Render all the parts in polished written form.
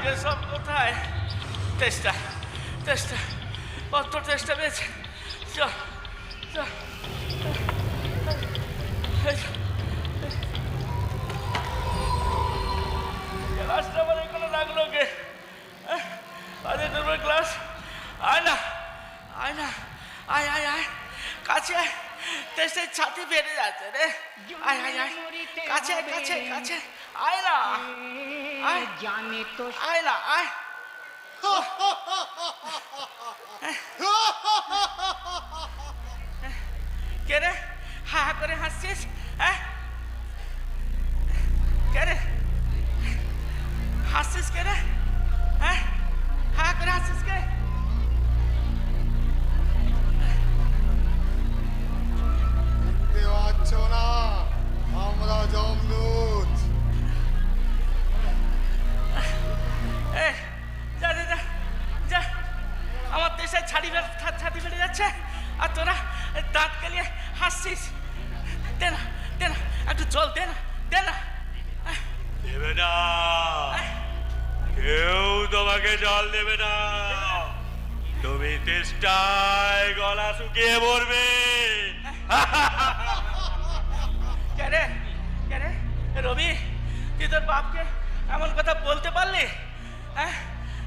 আগে সব কোথায়? তেষ্টা তেষ্টা কত তেষ্টা পেয়েছে। চ চ ক্লাসটা আমার এখানে লাগলো কে? আজ তোমার ক্লাস আয় না, আয় না, আয় আয় আয় কাছে আয়, তেষ্টায় ছাতি বেড়ে যাচ্ছে রে। আয় আয় আয় কাছে কাছে কাছে আয় না, আয় জানে তো আয় না আয়। কে রে হা হা করে হাসছিস? হ্যাঁ কে রে হাসছিস কে রে? হ্যাঁ হা করে হাসছিস কে? দেখতে পাচ্ছ না আমরা জমদূত? যা যা যা যা, আমার দেশে ছাতি ফেটে যাচ্ছে আর তোরা দাঁত কেলিয়ে হাসছিস। দে না দে না একটু জল দে না দে না। দেবে না, কেউ তোমাকে জল দেবে না, তুমি তেষ্টায় গলা শুকিয়ে মরবে। কে রে কে রে রবি, তুই তোর বাপকে এমন কথা বলতে পারলি? হ্যাঁ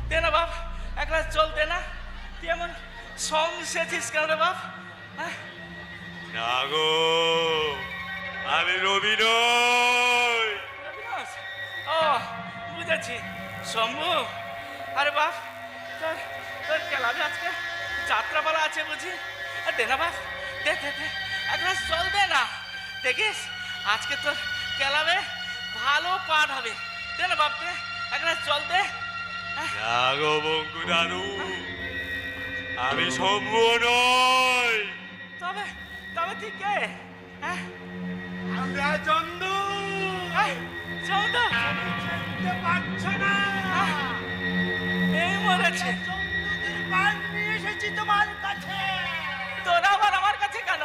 দে না বাপ, এক গ্লাস জল দে না। তুই এমন সং সেছিস কেন রে বাপ? হ্যাঁ না গো, আমি রবি নই। রবিদাস, ও বুঝেছি শম্ভু। আরে বাপ, তোর তোর ক্লাবে আজকে যাত্রাপালা আছে বুঝি? দে না বাপ, দে দে দে এক গ্লাস জল দে না। দেখিস আজকে তোর ক্লাবে ভালো পাঠ হবে। দে না বাপ, দে এক গ্লাস জল দে। না গো বঙ্কু দাদু, আমি শম্ভু নই। তবে তবে ঠিক কে? হ্যাঁ আমরা জমদূত। চৌদা চিনতে পারছ না? এই মরেছে। জমদূতের পান নিয়ে এসেছি তোমার কাছে। তোরা আবার আমার কাছে কেন?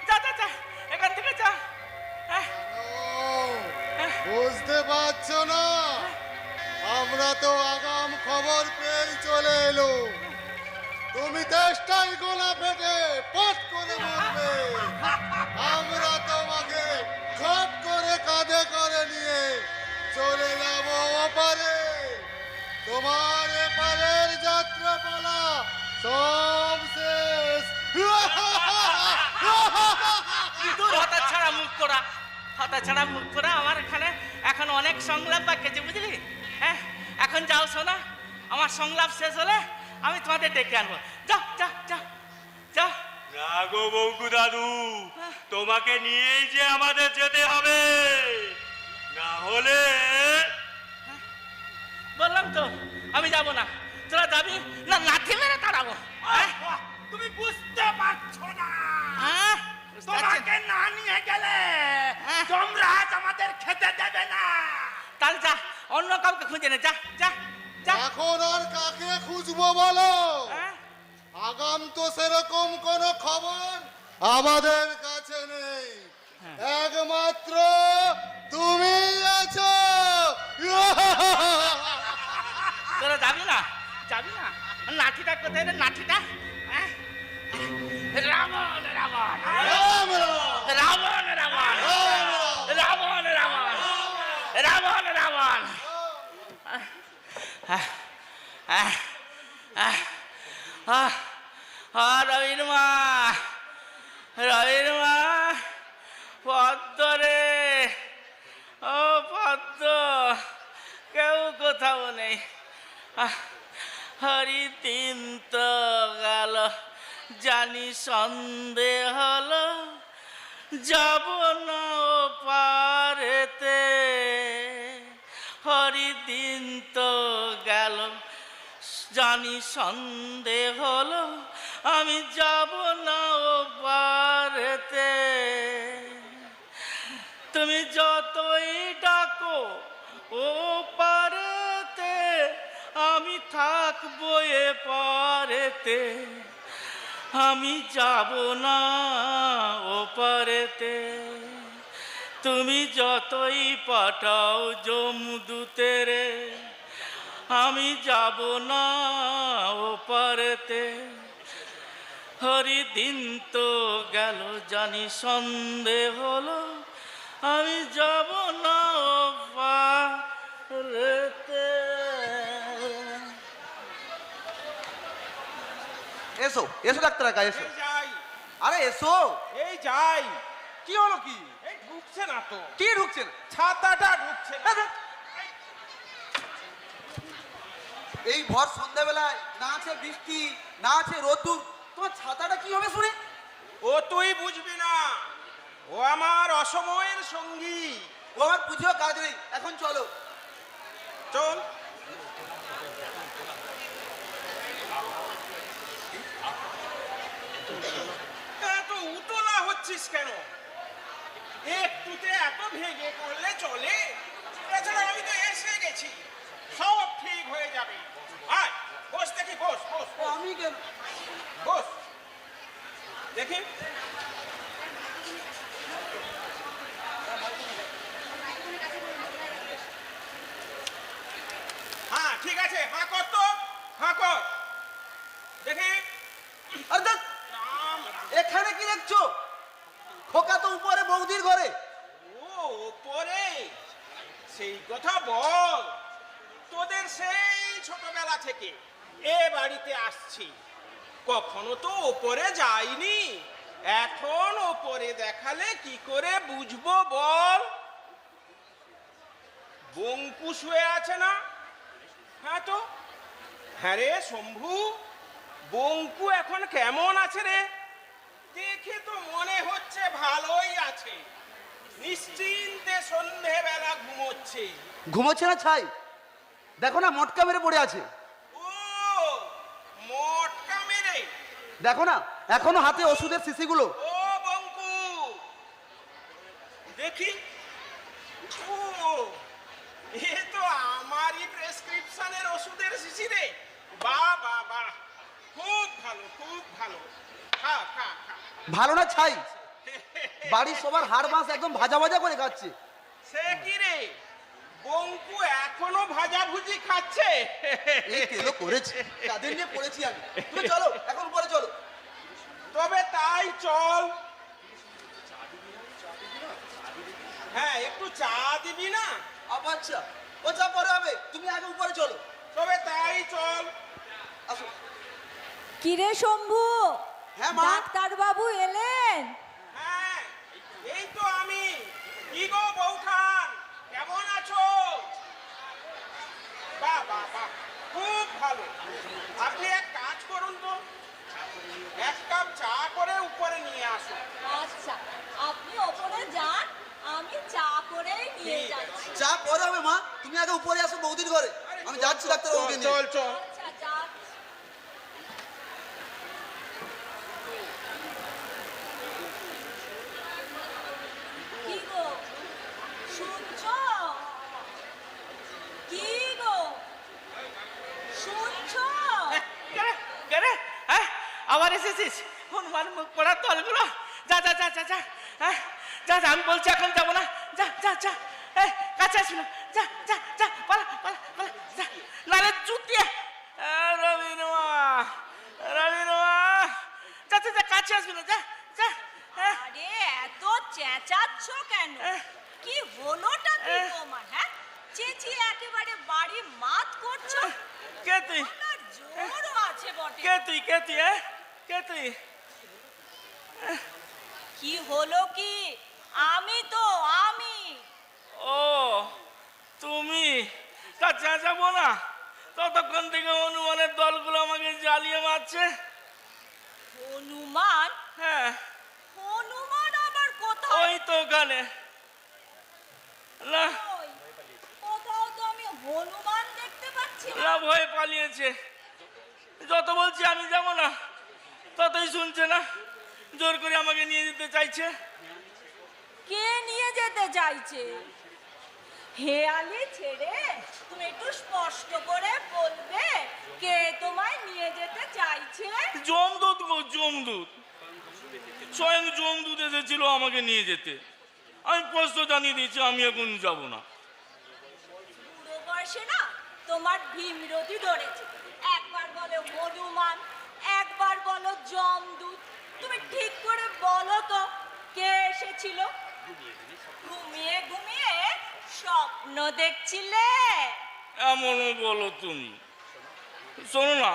যা যা যা এখান থেকে যা। হ্যাঁ বুঝতে পারছো না? আমরা তো আগাম খবর পেয়ে চলে এলো। তুমি তেষ্টাই গোলা ফেটে পট করে মরবে। আমরা তোমাকে ঝট করে কাঁধে করে নিয়ে চলে যাব ওপারে। তোমার এপারের যাত্রাপালা সব শেষ। দূর হতাছাড়া মুখ করা, হতাছাড়া মুখ করা। আমার এখানে এখন অনেক সংলাপ বাকি আছে বুঝলি? হ্যাঁ এখন যাও শোনা, আমার সংলাপ শেষ হলে আমি তোমাদের ডেকে আনবো। যাও যাও যাও যাও। না গো বঙ্কু দাদু, তোমাকে নিয়েই যে আমাদের যেতে হবে, না হলে বললাম তো আমি যাব না। তোরা যাবি না? লাঠি মেরে তাড়াবো। হ্যাঁ তুমি বুঝতে পারছো না? হ্যাঁ তোমাকে না নিয়ে গেলে হ্যাঁ। যমরাজ আমাদের খেতে দেবে না। তাহলে যা, অন্য কাউকে খুঁজে নে। যা যা যা। এখন আর কাকে খুঁজবো বলো? হ্যাঁ আগাম তো সেরকম কোনো খবর আমাদের কাছে নেই। একমাত্র তুমি আছো। তোরা যাবি না? যাবি না? লাঠিটা কোথায় রে? লাঠিটা হ্যাঁ? রাবণ রাবণ রাম রাম, রাবণ রাবণ রাবণ রাবণ রাবণ রাবণ। রবির মা, রবির মা, পদ্ম রে, ও পদ্ম, কেউ কোথাও নেই। হরি দিন তো গেল, জানি সন্দেহ হলো, যাব না ও পারেতে। হরি দিন তো গেল, জানি সন্দেহ হলো, আমি যাব না ও পারেতে। তুমি যতই ডাকো ও পারেতে, আমি থাকবো এ পারেতে। আমি যাব না ও পারেতে। তুমি যতই পাঠাও জমদূতেরে, আমি যাব না ও পারেতে। হরি দিন তো গেল জানি সন্ধে হলো, আমি যাব না ও পারেতে। এসো এসো ডাক্তার কাকা এসো। এই যাই, আরে এসো। এই যাই। কি হলো কি? এই ঢুকছে না তো, কি ঢুকছে না? ছাতাটা ঢুকছে না। আরে, এই ভর সন্ধ্যাবেলায় না আছে বৃষ্টি না আছে রোদ্দুর, তোমার ছাতাটা কি হবে শুনে? ও তুই বুঝবি না, ও আমার অসময়ের সঙ্গী। ও আমার বুঝেও কাজ নেই, এখন চলো। চল। এত উতলা হচ্ছিস কেন? একটুতে এত ভেঙে করলে চলে? এছাড়া আমি তো এসে গেছি, সব ঠিক হয়ে যাবে। আয় বস, দেখি বস বস ও আমি কেন? বস দেখি। হ্যাঁ ঠিক আছে, হাঁ কর তো, হাঁ কর দেখি। আরে দেখ, রাম, এখানে কি দেখছো? খোকা তো উপরে বৌদির ঘরে। ও ওপরে, সেই কথা বল। তোদের সেই ছোটবেলা থেকে এ বাড়িতে আসছি, কখনো তো ওপরে যাইনি। এখন ওপরে দেখালে কি করে বুঝবো বল? বঙ্কু শুয়ে আছে না? হ্যাঁ তো, হ্যাঁ রে শম্ভু, বঙ্কু এখন কেমন আছে রে? দেখে তো মনে হচ্ছে ভালোই আছে, নিশ্চিন্তে সন্ধেবেলা ঘুমোচ্ছে। ঘুমোচ্ছে না ছাই? দেখো না মটকা মেরে পড়ে আছে। ও মটকা মেরে? দেখো না এখনো হাতে ওষুধের শিশিগুলো। ও বঙ্কু, দেখি। ও এ তো আমারই প্রেসক্রিপশনের ওষুধের শিশি রে। বাহ বাহ বাহ, খুব ভালো খুব ভালো। খা খা খা। ভালো না ছাই? বাড়ির সবার হাড় মাছ একদম ভাজা ভাজা করে খাচ্ছে। সে কি রে, বঙ্কু এখনো ভাজাভুজি খাচ্ছে? এই তেলো করেছে, তাদের নিয়ে পড়েছি আমি। তুমি চলো এখন উপরে চলো। তবে তাই চল। হ্যাঁ একটু চা দিবি না? আচ্ছা, ও যা পরে হবে, তুমি আগে উপরে চলো। তবে তাই চল। আসো। কিরে শম্ভু, হ্যাঁ মা। ডাক্তার বাবু এলেন? হ্যাঁ এই তো আমি। কি গো বৌঠান, কেমন আছো? বাহ বাহ বাহ, খুব ভালো। আপনি এক কাজ করুন তো, এক কাপ চা করে উপরে নিয়ে আসুন। আচ্ছা, আপনি ওপরে যান, আমি চা করেই নিয়ে ঠিক আছে। যাচ্ছি। যা পরে হবে মা, তুমি আগে উপরে আসো বৌদির ঘরে। আমি যাচ্ছি ডাক্তার বাবুকে নিয়ে। চল চল। আচ্ছা যাচ্ছি। কি গো শুনছো? কি গো শুনছো? কে রে? হ্যাঁ আবার এসেছিস? হনুমান মুখ পড়া তলগুলো, যা যা যা যা যা। হ্যাঁ যা যা, আমি বলছি এখন যাবো না। যা যা যা, এই কাছে আসবি না। যা যা যা, পালা পালা পালা, যা নালে জুতিয়ে। রবিনুয়া রবিনুয়া, যা যা যা, কাছে আসবি না, যা যা। হ্যাঁ আরে এত চেঁচাচ্ছ কেন? কি হলোটা কি তোমার? হ্যাঁ চেঁচিয়ে একেবারে বাড়ি মাত করছো। কে তুই? আপনার জোরও আছে বটে। কে তুই? কে তুই? হ্যাঁ কে তুই? কি হলো কি? আমি তো আমি। ও তুমি? তা চেঁচাবো না? ততক্ষণ থেকে হনুমানের দলগুলো আমাকে জ্বালিয়ে মারছে। হনুমান? হ্যাঁ হনুমান আবার কোথায়? ওই তো ওখানে। না ওই, কোথাও তো আমি হনুমান দেখতে পাচ্ছি না। না, ভয়ে পালিয়েছে। যত বলছি আমি যাব না, ততই শুনছে না। জোর করে আমাকে নিয়ে যেতে চাইছে। কে নিয়ে যেতে চাইছে? হেয়ালি ছেড়ে তুমি একটু স্পষ্ট করে বলবে কে তোমায় নিয়ে যেতে চাইছে? যমদূত গো, যমদূত। স্বয়ং যমদূত এসেছিল আমাকে নিয়ে যেতে। আমি স্পষ্ট জানিয়ে দিয়েছি আমি এখন যাব না। বুড়ো বয়সে না তোমার ভীমরতি ধরেছে, একবার বলো হনুমান, একবার বলো যমদূত। তুমি ঠিক করে বলো তো কে এসেছিল? ঘুমিয়ে ঘুমিয়ে স্বপ্ন দেখছিলে? এমনও বলো তুমি। শোনো না,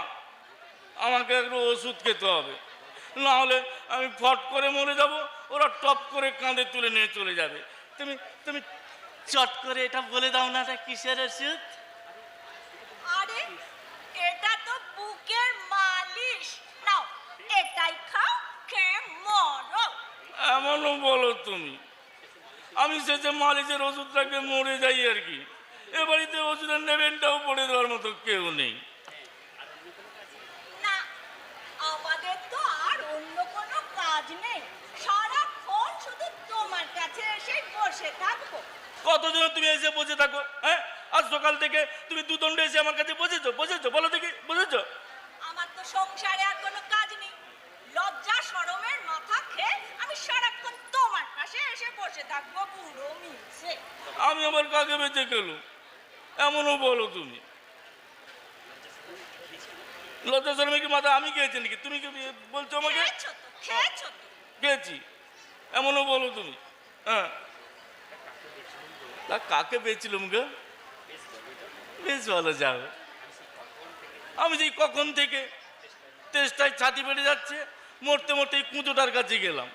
আমাকে একটু ওষুধ খেতে হবে, না হলে আমি ফট করে মরে যাব, ওরা টপ করে কাঁধে তুলে নিয়ে চলে যাবে। তুমি তুমি চট করে এটা বলে দাও না, এটা কিসের ওষুধ? আরে এটা তো বুকের মালিশ, নাও এটাই খাও, খেয়ে মরো। এমনও বলো তুমি। আমি শেষে মালিশের ওষুধটাকে মরে যাই আর কি। এ বাড়িতে ওষুধের নেবেনটাও পড়ে দেওয়ার মতো কেউ নেই। না, আমাদের তো আর অন্য কোনো কাজ নেই, সারাক্ষণ শুধু তোমার কাছে এসে বসে থাকবো। কতজন তুমি এসে বসে থাকো? হ্যাঁ, আজ সকাল থেকে তুমি দুদণ্ডে এসে আমার কাছে বসেছো, বলো দেখি, বসেছো? আমার তো সংসারে আর কোনো কাজ নেই, লজ্জা শরমের মাথা খেয়ে আমি সারাক্ষণ তোমার পাশে এসে বসে থাকবো বুড়ো মিলছে। আমি আবার কাকে বেঁচে গেলুম? এমনও বলো তুমি। লজ্জা শরমে কি মাথা আমি খেয়েছি নাকি? তুমি কি বলছো আমাকে? খেয়েছো তো। খেয়েছি, এমনও বলো তুমি। হ্যাঁ, তা কাকে পেয়েছিলাম গো? বেশ ভালো, যাও। আমি যেই কখন থেকে তেষ্টায় ছাতি বেড়ে যাচ্ছে, মরতে মরতে এই কুঁজোটার কাছে গেলাম,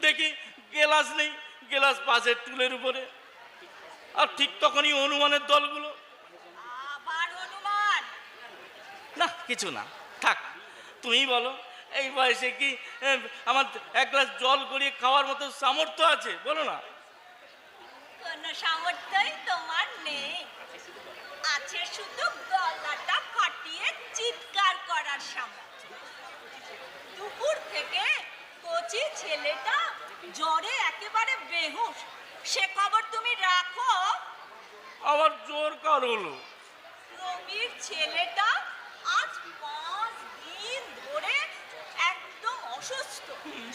দেখি গেলাস নেই, গেলাস পাশের টুলের উপরে। আর ঠিক তখনই হনুমানের দলগুলো। আবার হনুমান? না, কিছু না, থাক। তুমি বলো, এই বয়সে কি আমার এক গ্লাস জল গড়িয়ে খাওয়ার মতো সামর্থ্য আছে? বলো না। কোনো সামর্থ্যই তোমার নেই, আছে শুধু গলাটা ফাটিয়ে চিৎকার করার সামর্থ্য। দুপুর থেকে কচি ছেলেটা জ্বরে একেবারে বেহুশ, সে খবর তুমি রাখো। আবার জোর কার হলো? রবির ছেলেটা আজ 5 দিন ধরে একদম অসুস্থ,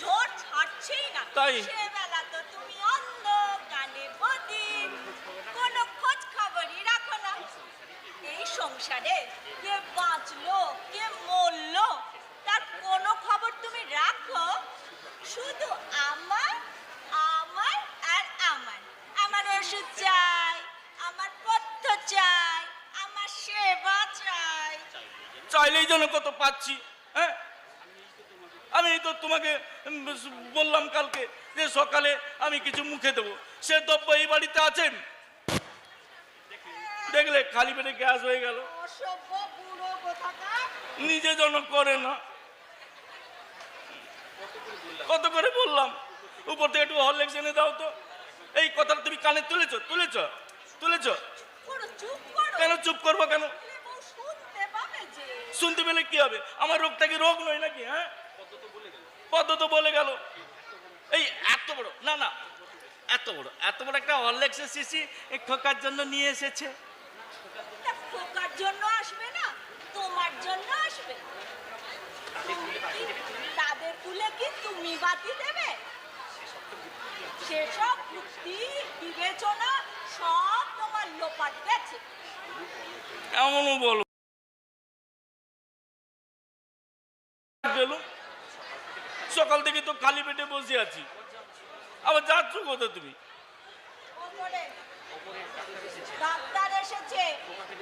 জ্বর ছাড়ছেই না। তাই? সেবেলা তো তুমি অন্ধ, কানে বদির, কোনো খোঁজ খবরই রাখো না। এই সংসারে কে বাঁচলো কে মরলো তার কোনো খবর তুমি রাখো? শুধু আমার আমার আর আমার। আমার ওষুধ চাই, আমার পথ্য চাই, আমার সেবা চাই। চাইলেই যেন কত পাচ্ছি। হ্যাঁ, আমি তো তোমাকে বললাম কালকে যে সকালে আমি কিছু মুখে দেবো, সে দ্রব্য এই বাড়িতে আছেন? দেখলে খালি পেটে গ্যাস হয়ে গেল। অসভ্য বুড়ো কোথাকার। নিজে যেন করে না। কত করে বললাম, উপর থেকে একটু হরলিক্স এনে দাও তো। এই কথাটা তুমি কানে তুলেছো? পুরো চুপ করো। কেন চুপ করবো? কেন এ বউ শুনতে পাবে যে। শুনতে পেলে কি হবে? আমার রোগটা কি রোগ নয় নাকি? হ্যাঁ, পদ্ম তো বলে গেল। এই এত বড়, না না, এত বড় একটা হরলিক্সের শিশি এই খোকার জন্য নিয়ে এসেছে। তা খোকার জন্য আসবে না, তোমার জন্য আসবে। তাদের কুলে কি তুমি বাতি দেবে? সেসব বুদ্ধি বিবেচনা সব তোমার লোপাট গেছে। এমনও বলো। সকাল থেকে তো খালি পেটে বসে আছি, আবার যাচ্ছ কোথায় তুমি? ওপরে ডাক্তার এসেছে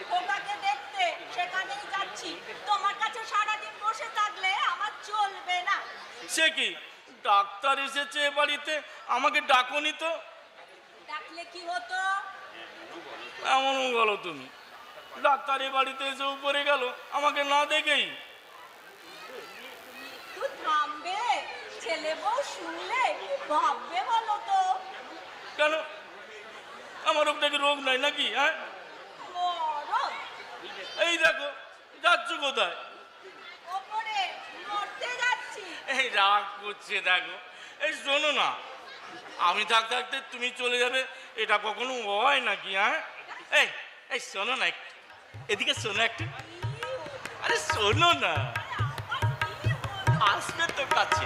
খোকাকে দেখতে, সেখানেই যাচ্ছি। তোমার কাছে সারাদিন বসে থাকলে আমার চলবে না। সে কি, ডাক্তার এসেছে এ বাড়িতে, আমাকে ডাকোনি তো? ডাকলে কি হতো? এমনও বলো তুমি। ডাক্তার এ বাড়িতে এসে উপরে গেল আমাকে না দেখেই। একটু থামবে, ছেলে বউ শুনলে কি ভাববে বলো তো? কেন, আমার রোগটা কি রোগ নয় নাকি? হ্যাঁ, মরণ। এই দেখো, যাচ্ছ কোথায়? ওপরে মরতে যাচ্ছি। এই রাগ করছে দেখো। এই শোনো না, আমি থাকতে থাকতে তুমি চলে যাবে, এটা কখনো হয় নাকি? হ্যাঁ, এই এই শোনো না, এদিকে শোনো একটু। আরে শোনো না, আসবে তো কাছে।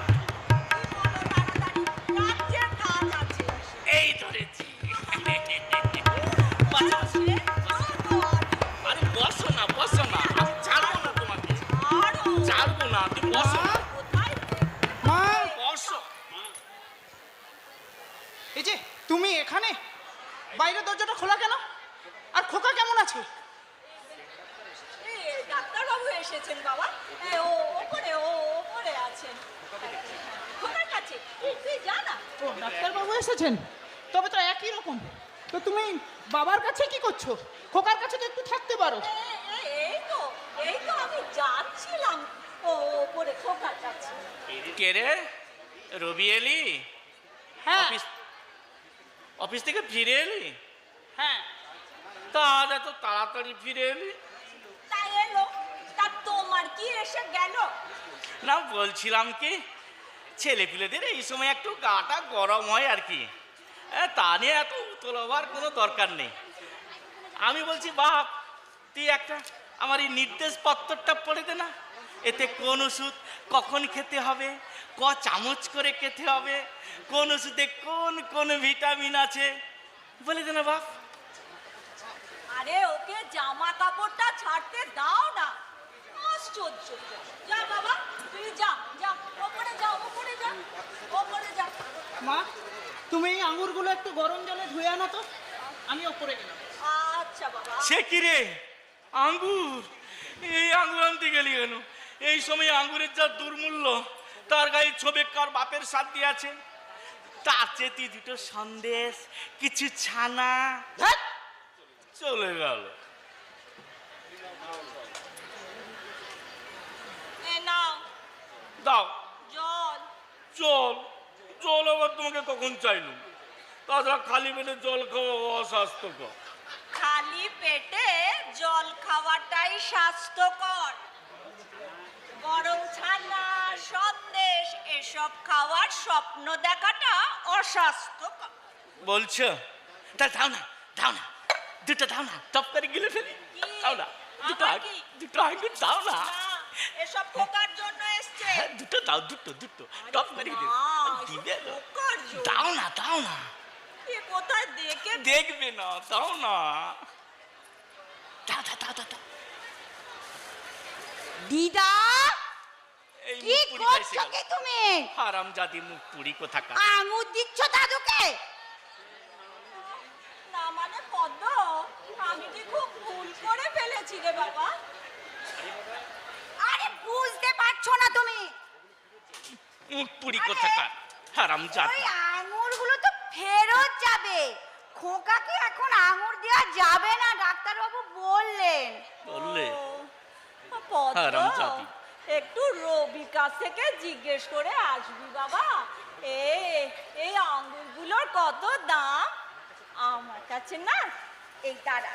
রাজ্যের কাজ আছে। এই ধরেছি। বসো, বসো। আরে বসো। এসেছেন বাবা? ও ওপরে আছেন। খোকার কাছে তুই যা না। ও ডাক্তারবাবু এসেছেন, তবে তো একই রকম। তো তুমি বাবার কাছে কি করছো? খোকার কাছে তো একটু থাকতে পারো। এই তো আমি যাচ্ছিলাম ওপরে খোকার কাছে। কে রে, রবি এলি? হ্যাঁ অফিস থেকে ফিরে এলি? হ্যাঁ। তা আজ এত তাড়াতাড়ি ফিরে এলি? তাই এলো, তা তোমার কি এসে গেল? না, বলছিলাম কি, ছেলেপিলেদের এই সময় একটু গাটা গরম হয় আর কি, তা নিয়ে এত উতল হওয়ার কোনো দরকার নেই। আমি বলছি বাপ, তুই একটা আমার এই নির্দেশ পত্রটা পড়ে দে না। এতে কোন ওষুধ কখন খেতে হবে, ক চামচ করে খেতে হবে, কোন ওষুধে কোন কোন ভিটামিন আছে, বলে দে না বাপ। আরে ওকে জামা কাপড়টা ছাড়তে দাও না, আশ্চর্য। যা বাবা, তুই যা ওপরে যা। মা, তুমি এই আঙুরগুলো একটু গরম জলে ধুয়ে আনো তো, আমি ওপরে গেলাম। আচ্ছা বাবা। সে কি রে, আঙ্গুর? এই আঙ্গুর আনতে গেলি কেন? এই সময় আঙ্গুরের যা দুর্মূল্য, তার গায়ে ছবে কার বাপের সাথ দিয়ে আছে। তার চেয়ে তুই দুটো সন্দেশ, কিছু ছানা, ধ্যাৎ, চলে গেল। এ নাও দাও জল। জল আবার তোমাকে কখন চাইলুম? তাছাড়া খালি পেটে জল খাওয়া অস্বাস্থ্যকর। খালি পেটে জল খাওয়াটাই স্বাস্থ্যকর, গরম ছানা সন্দেশ এসব খাওয়ার স্বপ্ন দেখাটা অস্বাস্থ্যকর। বলছো? তা দাও না দুটো দাও না, টপ করে গিলে ফেলি। কি? দাও না দুটো আবার কি? দুটো আঙ্গুর দাও না। না, এসব খোকার জন্য এসছে। হ্যাঁ, দুটো দাও, দুটো টপ করে না, দিবে। খোকার জন্য। দাও না এ কোথায় দেখে দেখবে না, দাও না। দাও। দিদা, এই কি মুখ পুরি খাইছে করছো গেল। কি তুমি? হারামজাদি মুখ পুরি কোথাকার। আঙুর দিচ্ছ দাদুকে? না মানে পদ্ম, আমি কি খুব ভুল করে ফেলেছি রে বাবা? আরে বুঝতে পারছো না তুমি? মুখ পুরি কোথাকার, হারামজাদি। ওই আঙুরগুলো তো ফেরত যাবে। খোকাকে এখন আঙুর দেওয়া যাবে না, ডাক্তারবাবু বললেন। বললে? ও, পদ্ম, হারামজাদি। একটু রবির কাছ থেকে জিজ্ঞেস করে আসবি বাবা। এই আঙ্গুরগুলোর কত দাম? আমার কাছে না, এই দাঁড়া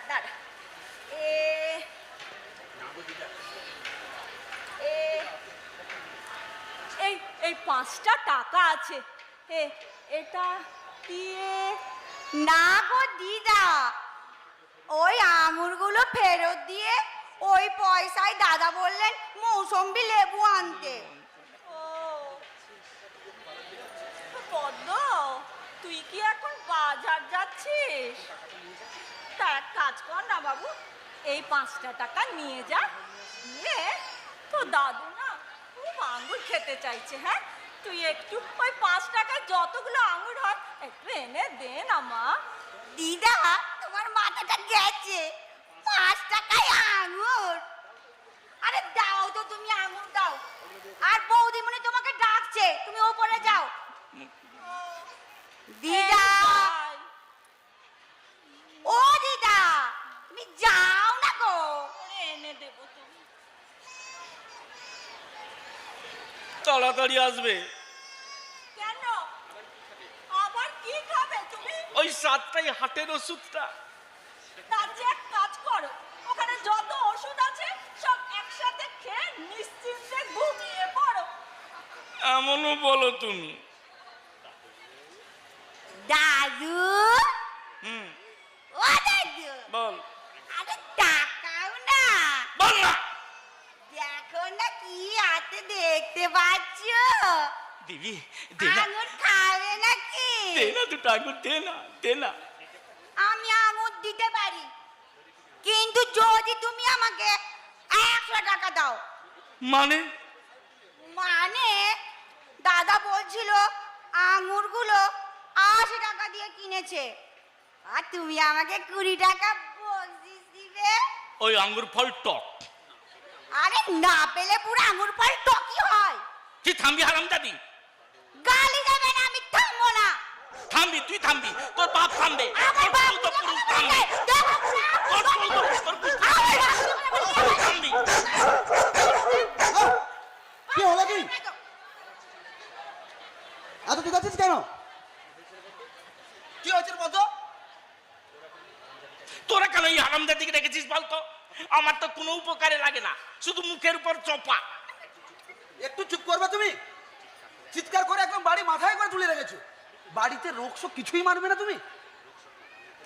এই 5টা টাকা আছে, এটা দিয়ে। না গো দিদা, ওই আঙুরগুলো ফেরত দিয়ে ওই পয়সায় দাদা বললেন মৌসম্বি লেবু আনতে। ও পদ্ম, তুই কি এখন বাজার যাচ্ছিস? তা এক কাজ কর না বাবু, এই 5টা টাকা নিয়ে যা, নিয়ে তো দাদু না খুব আঙ্গুর খেতে চাইছে। হ্যাঁ, তুই একটু ওই 5 টাকায় যতগুলো আঙ্গুর হয় একটু এনে দে না মা। দিদা, তোমার মাথাটা গেছে, 5 টাকায় আঙুর? আরে দাও তো, তুমি আঙুর দাও। আর বৌদিমণি তোমাকে ডাকছে, তুমি ওপরে যাও। দিদা, এই, ও দিদা, তুমি যাও না গো। করে এনে দেবো তো। তাড়াতাড়ি আসবে। কেন, আবার কি খাবে তুমি? ওই 7টাই হাটের ওষুধটা। তার চেয়ে এক কাজ করো, ওখানে যত ওষুধ আছে সব একসাথে খেয়ে নিশ্চিন্তে ঘুমিয়ে পড়ো। এমনও বলো তুমি? দাদু, হুম, ও দাদু, বল। আরে তাকাও না, বল না। দেখো না কি হাতে দেখতে পাচ্ছ। দিবি? দে না, আঙুর খাবে নাকি? দে না দুটো আঙ্গুর, দে না। আমি আঙুর দিতে পারি, কিন্তু যদি তুমি আমাকে 100 টাকা দাও। মানে? মানে দাদা বলছিল আঙুরগুলো 80 টাকা দিয়ে কিনেছে, আর তুমি আমাকে 20 টাকা বকশিশ দিবে। ওই আঙ্গুর ফল টক, আরে না পেলে পুরো আঙুর ফল টকি হয়। তুই থামবি হারামজাদি, গালি দেবে না, আমি থামবো না। থামবি, তুই থামবি, তোর বাপ থামবে, আমার বাপ তোর পুরুষ থামবে, তোর থামবি। কি হলো কি? এত তুই যাচ্ছিস কেন? কি হয়েছে বলতো? তোরা কেন এই হারামজাদিকে রেখেছিস বলতো? আমার তো কোনো উপকারে লাগে না, শুধু মুখের উপর চপা। একটু চুপ করবে তুমি? চিৎকার করে একদম বাড়ি মাথায় করে তুলে রেখেছো। বাড়িতে রোগ শোক কিছুই মারবে না তুমি?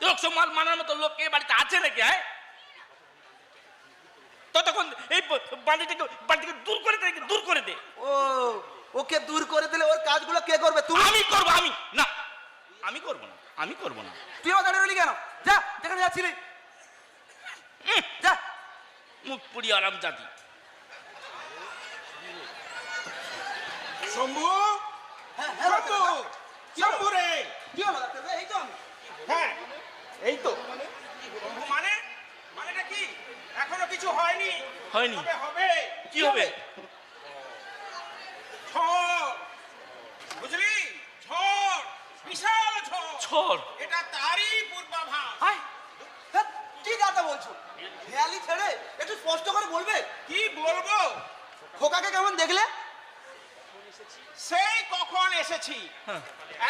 রোগসম্মাল মানার মতো লোক এ বাড়িতে আছে নাকি? হ্যাঁ, ততক্ষণ এই বাড়ি থেকে দূর করে দে, দূর করে দে। ও, ওকে দূর করে দিলে ওর কাজগুলো কে করবে? তুমি? আমি করবো? আমি না, আমি করবো না, আমি করবো না। তুই আমার দাঁড়িয়ে রইলি কেন? যা, যেখানে যাচ্ছিলি যা। মুখ পুরি হারামজাদি। শম্ভু, হ্যাঁ, হ্যাঁ, শম্ভু, শম্ভু রে। কি হলো ডাক্তার ভাই? এই তো আমি। হ্যাঁ, এই তো শম্ভু। মানেটা কি? এখনো কিছু হয়নি? হয়নি। তবে হবে। কি হবে? ঝড়, বুঝলি? ঝড়, বিশাল ঝড়। ঝড়? এটা তারই পূর্বাভাস। হ্যাঁ, কি কথা বলছো? খেয়ালি ছেড়ে একটু স্পষ্ট করে বলবে? কি বলবো? খোকাকে কেমন দেখলে? সেই কখন এসেছি,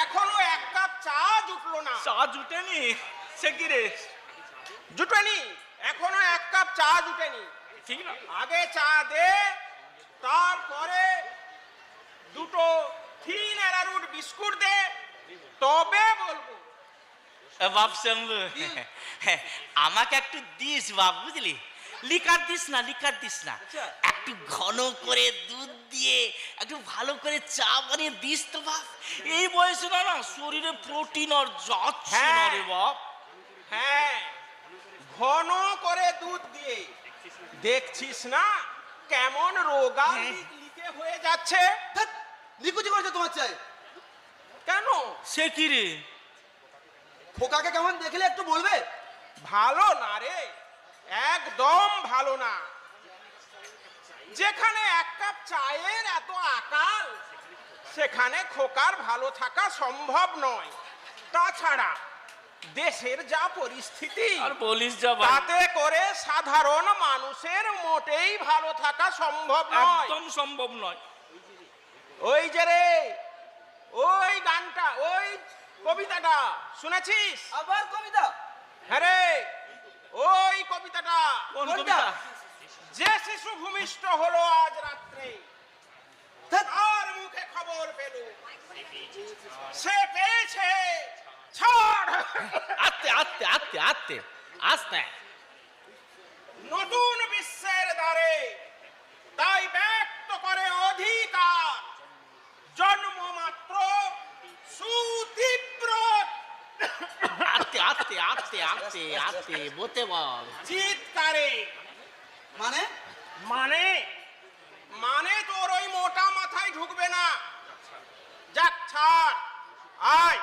এখনো এক কাপ চা জুটলো না। চা জুটেনি? সে কি রে? জুটেনি, এখনো এক কাপ চা জুটেনি। ঠিক না? আগে চা দে, তারপরে দুটো থিন অ্যারারুট বিস্কুট দে, তবে বলবো। বাপ শম্ভু, আমাকে একটু দিস বাপ, বুঝলি? লিকার দিস না, লিকার দিস না, একটু ঘন করে দুধ দিয়ে একটু ভালো করে চা বানিয়ে দিস তো বাপ। এই বয়সে না না শরীরে প্রোটিন আর যাচ্ছে না রে বাপ। হ্যাঁ, ঘন করে দুধ দিয়ে। দেখছিস না কেমন রোগা লিকে হয়ে যাচ্ছে? লিকুচি করেছে তোমার চাই কেন? সে কি রে? খোকাকে কেমন দেখলে একটু বলবে? ভালো না রে, একদম ভালো না। যেখানে এক কাপ চায়ের এত আকাল, সেখানে খোকার ভালো থাকা সম্ভব নয়। তাছাড়া দেশের যা পরিস্থিতি, আর বলিস যা ভাই, তাতে করে সাধারণ মানুষের মোটেই ভালো থাকা সম্ভব নয়। একদম সম্ভব নয়। ওই যে রে, ওই গানটা, ওই কবিতাটা শুনেছিস? আবার কবিতা? হ্যাঁ রে, ওই কবিতাটা। কোন কোনটা? কবিতা? যে শিশু ভূমিষ্ঠ হলো আজ রাত্রে, আর মুখে খবর পেল সে পেয়েছে ছাড়। আস্তে আস্তে আস্তে আস্তে আস্তে। নতুন বিশ্বের দ্বারে তাই ব্যক্ত করে অধিকার, জন্ম মাত্র সুতীব্র আস্তে আস্তে আস্তে আস্তে আস্তে বলতে বল। চিৎকারে। মানে? মানে মানে তোর ওই মোটা মাথায় ঢুকবে না। যাক ছাড়, আয়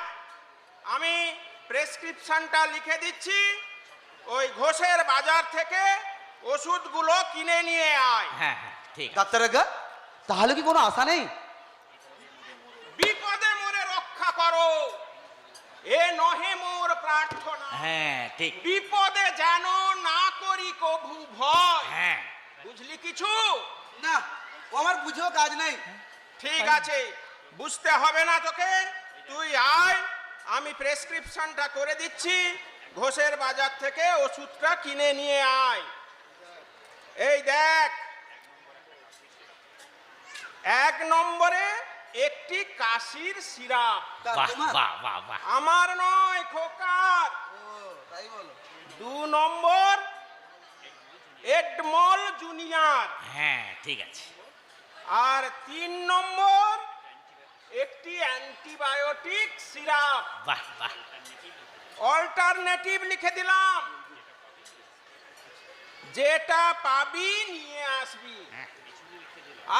আমি প্রেসক্রিপশনটা লিখে দিচ্ছি, ওই ঘোষের বাজার থেকে ওষুধগুলো কিনে নিয়ে আয়। হ্যাঁ হ্যাঁ ঠিক। ডাক্তার আজ্ঞা, তাহলে কি কোনো আশা নেই? বিপদে মোরে রক্ষা করো, এ নহে মোর প্রার্থনা। হ্যাঁ ঠিক। বিপদে যেন না করি কভু ভয়। হ্যাঁ, বুঝলি কিছু? না, ও আমার বুঝেও কাজ নেই। ঠিক আছে, বুঝতে হবে না তোকে। তুই আয়, আমি প্রেসক্রিপশনটা করে দিচ্ছি, ঘোষের বাজার থেকে ওষুধটা কিনে নিয়ে আয়। এই দেখ, 1 নম্বরে একটি কাশির সিরাপ। তা বাহ তোমার? বাহ বাহ বাহ। আমার নয়, খোকার। ও, তাই বলো। 2 নম্বর এডমল জুনিয়র। হ্যাঁ ঠিক আছে। আর 3 নম্বর একটি অ্যান্টিবায়োটিক সিরাপ। বাহ বাহ। অল্টারনেটিভ লিখে দিলাম, যেটা পাবি নিয়ে আসবি।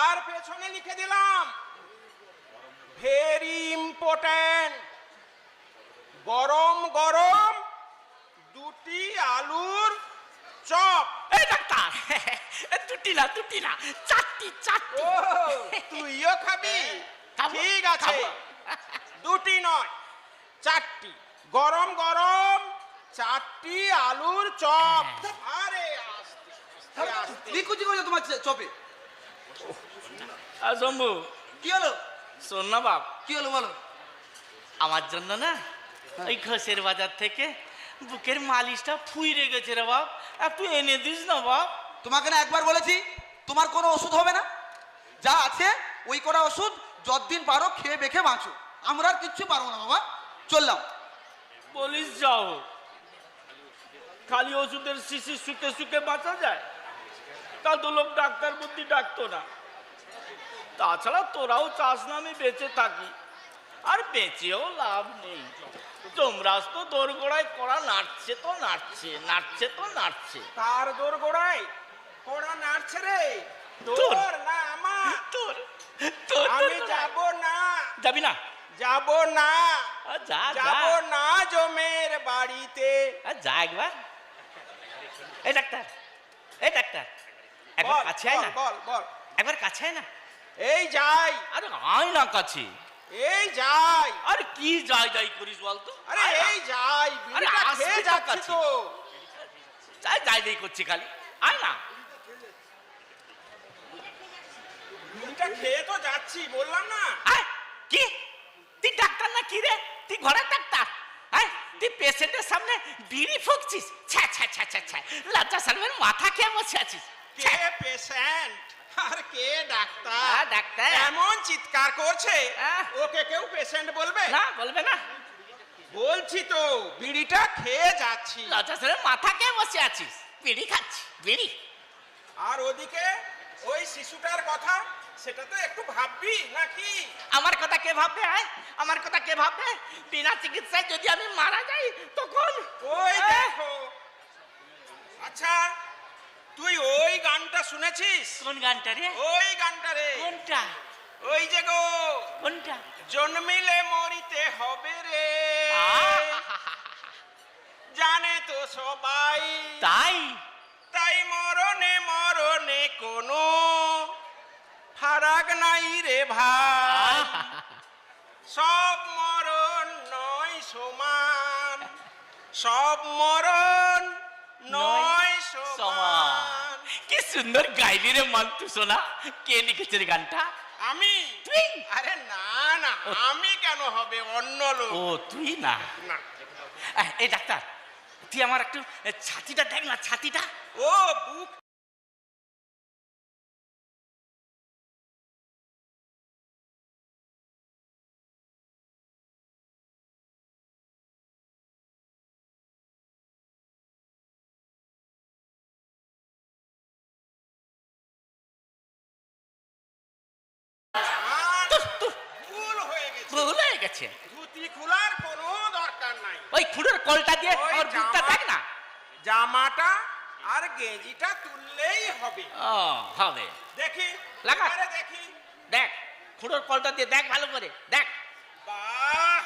আর পেছনে লিখে দিলাম ভেরি ইম্পর্ট্যান্ট, গরম গরম 2টি আলুর চপ। এই ডাক্তার, দুটি না চারটি ও তুইও খাবি? খাবো, ঠিক আছে, খাবো। দুটি নয়, চারটি গরম গরম চারটি আলুর চপ। আরে আস্তে আস্তে আস্তে। লিকুচি করেছো তোমার চপে। আর শম্ভু কি হলো? শোন না বাপ, কি হলো বলো? আমার জন্য না ওই ঘোষের বাজার থেকে বুকের মালিশটা ফুইরে গেছে রে বাপ, আর তুই এনে দিস না বাপ। তোমাকে না একবার বলেছি তোমার কোনো ওষুধ হবে না, যা আছে ওই কটা ওষুধ যতদিন পারো খেয়ে বেখে বাঁচো। আমরা আর কিচ্ছু পারবো না বাবা, চললাম। বলিস যাও, খালি ওষুধের শিশি শুকে শুকে বাঁচা যায়? তা তো লোক ডাক্তার বুদ্ধি ডাকতো না। তাছাড়া তোরাও চাস না আমি বেঁচে থাকি, আর বেঁচেও লাভ নেই। তোমরাজ তো দোরগোড়ায় করা নাড়ছে তো নাড়ছে, নাড়ছে তো নাড়ছে। তার দোর গোড়ায় ওরা নাড়ছে রে, তোর? তোর না আমার। তোর তোর আমি যাব না, যাবি না? যাব না, যা যাব না জমের বাড়িতে। যা একবার। এই ডাক্তার, এই ডাক্তার, একবার বল, কাছে আয় না, বল বল। একবার কাছে আয় না। এই যাই, আরে আয় না কাছে। এই যাই, আরে কি যাই করিস বলতো? আরে এই যাই, বিড়িটা আসবি খেয়ে তো যাচ্ছি কাছে। তো। যাই করছি খালি, আয় না। বিড়িটা খেয়ে তো যাচ্ছি, বললাম না। আয়, কি তুই ডাক্তার না কি রে? তুই ঘরের ডাক্তার? আয়, তুই পেশেন্টের সামনে বিড়ি ফুঁকছিস? ছ্যা ছ্যা ছ্যা ছ্যা ছ্যা, লজ্জা শরমের মাথা খেয়ে বসে আছিস। কে পেশেন্ট আর কে ডাক্তার? ডাক্তার এমন চিৎকার করছে, আহ। ওকে কেউ পেশেন্ট বলবে? না, বলবে না। বলছি তো বিড়িটা খেয়ে যাচ্ছি। লজ্জা শরমের মাথা খেয়ে বসে আছিস, বিড়ি খাচ্ছি, বিড়ি। আর ওদিকে ওই শিশুটার কথা, সেটা তো একটু ভাববি নাকি? আমার কথা কে ভাববে? আয়, আমার কথা কে ভাববে? বিনা চিকিৎসায় যদি আমি মারা যাই তখন? ওই আহ, দেখো। আচ্ছা, তুই ওই গানটা শুনেছিস? কোন গানটা রে? ওই গানটা রে, কোনটা? ওই যে গো, কোনটা? জন্মিলে মরিতে হবে রে, আহা, জানে তো সবাই, তাই তাই মরণে মরণে কোনো ফারাক নাই রে ভাই, সব মরণ নয় সমান, সব মরণ নয় সমান। কি সুন্দর গাইলি রে মান্তু সোনা। কে লিখেছে রে গানটা? আমি? তুই? আরে না না, আমি কেন হবে, অন্য লোক। ও তুই না? না। এই ডাক্তার, তুই আমার একটু ছাতিটা দেখ না, ছাতিটা। ও বুক। ভুল হয়ে গেছে, ভুল হয়ে গেছে। ধুতি খোলার কোনো দরকার নাই। ওই খুঁড়োর কলটা দিয়ে ওই আমার বুকটা জামা- দেখ না। জামাটা আর গেঞ্জিটা তুললেই হবে। ও হবে। দেখি লাগা। এবারে দেখি। দেখ, খুঁড়োর কলটা দিয়ে দেখ ভালো করে, দেখ। বাহ,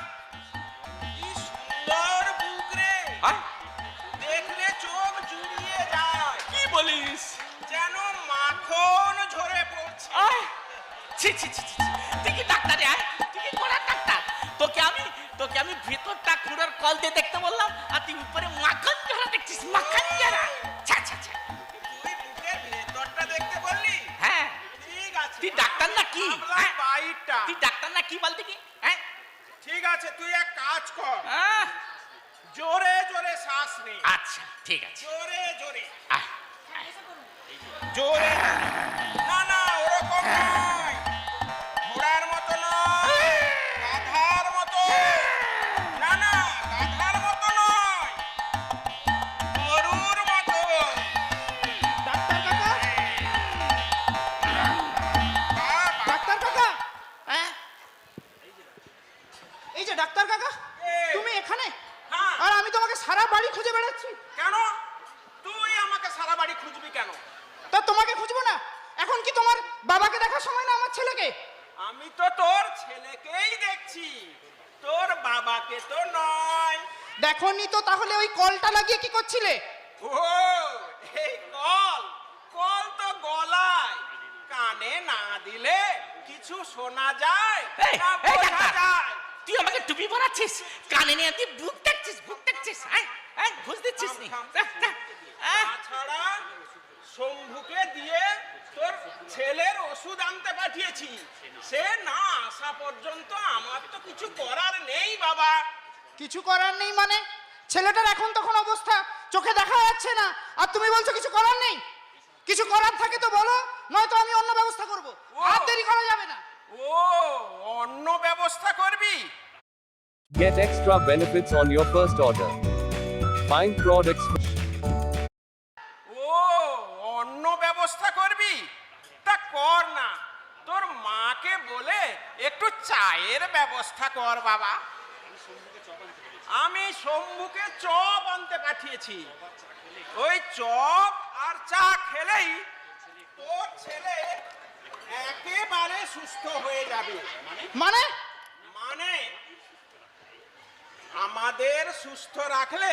কি সুন্দর বুক রে, হ্যাঁ? দেখলে চোখ জুড়িয়ে যায়, কি বলিস? যেন মাখন ঝরে পড়ছে। আয়, ছি ছি ছি ছি, তুই কি ডাক্তার রে? আয়, তুই কি করার ডাক্তার? তোকে আমি ভিতরটা খুঁড়োর কল দিয়ে দেখতে বললাম, আর তুই উপরে মাখন ঝরা দেখছিস, মাখন ঝরা। ছা ছা ছা। তুই বুকের ভেতরটা দেখতে বললি? হ্যাঁ, ঠিক আছে, তুই ডাক্তার না কি? ভাবলাম হ্যাঁ? বাইরটা। তুই ডাক্তার না কি বলতে কি? হ্যাঁ? ঠিক আছে, তুই এক কাজ কর, আহ, জোরে জোরে শ্বাস নে, আচ্ছা ঠিক আছে। জোরে জোরে, আয়, জোরে। না না, ওরকম নয়, ঘোড়ার মতো নয়, গাধার মতো। না না, গাধার মতো নয়, গরুর মতো। ডাক্তার কাকা, বাহ, ডাক্তার কাকা, হ্যাঁ? এই যে ডাক্তার কাকা, এ। তুমি এখানে? হ্যাঁ। আর আমি তোমাকে সারা বাড়ি খুঁজে বেড়াচ্ছি। কেন তুই আমাকে সারা বাড়ি খুঁজবি কেন? তা তোমাকে খুঁজবো না? এখন কি তোমার বাবাকে দেখার সময় না আমার ছেলেকে? আমি তো তোর ছেলেকেই দেখছি, তোর বাবাকে তো নয়। দেখোনি তো, তাহলে ওই কলটা লাগিয়ে কি করছিলে? ও, এই কল, কল তো দিলে কিছু শোনা যায় এই, না এই বোঝা ডাক্তার, যায়? তুই আমাকে টুপি পরাচ্ছিস, কানে নিয়ে তুই বুক দেখছিস, হ্যাঁ হ্যাঁ ঘুষ দিচ্ছিস নি? তাছাড়া শম্ভুকে দিয়ে তোর ছেলের ওষুধ আনতে পাঠিয়েছি, সে না আসা পর্যন্ত আমার তো কিছু করার নেই বাবা। কিছু করার নেই মানে? ছেলেটার এখন তখন অবস্থা চোখে দেখা যাচ্ছে না, আর তুমি বলছো কিছু করার নেই? কিছু করার থাকে তো বলো, নয়তো আমি অন্য ব্যবস্থা করব। আর দেরি করা যাবে না। ও, অন্য ব্যবস্থা করবি? Get extra benefits on your first order. Find products. ও, অন্য ব্যবস্থা করবি? তা কর না, তোর মাকে বলে একটু চায়ের ব্যবস্থা কর বাবা। আমি শম্ভুকে চপ আনতে পাঠিয়েছি, ওই চপ আর চা খেলেই তোর ছেলে একেবারে সুস্থ হয়ে যাবে। মানে? মানে আমাদের সুস্থ রাখলে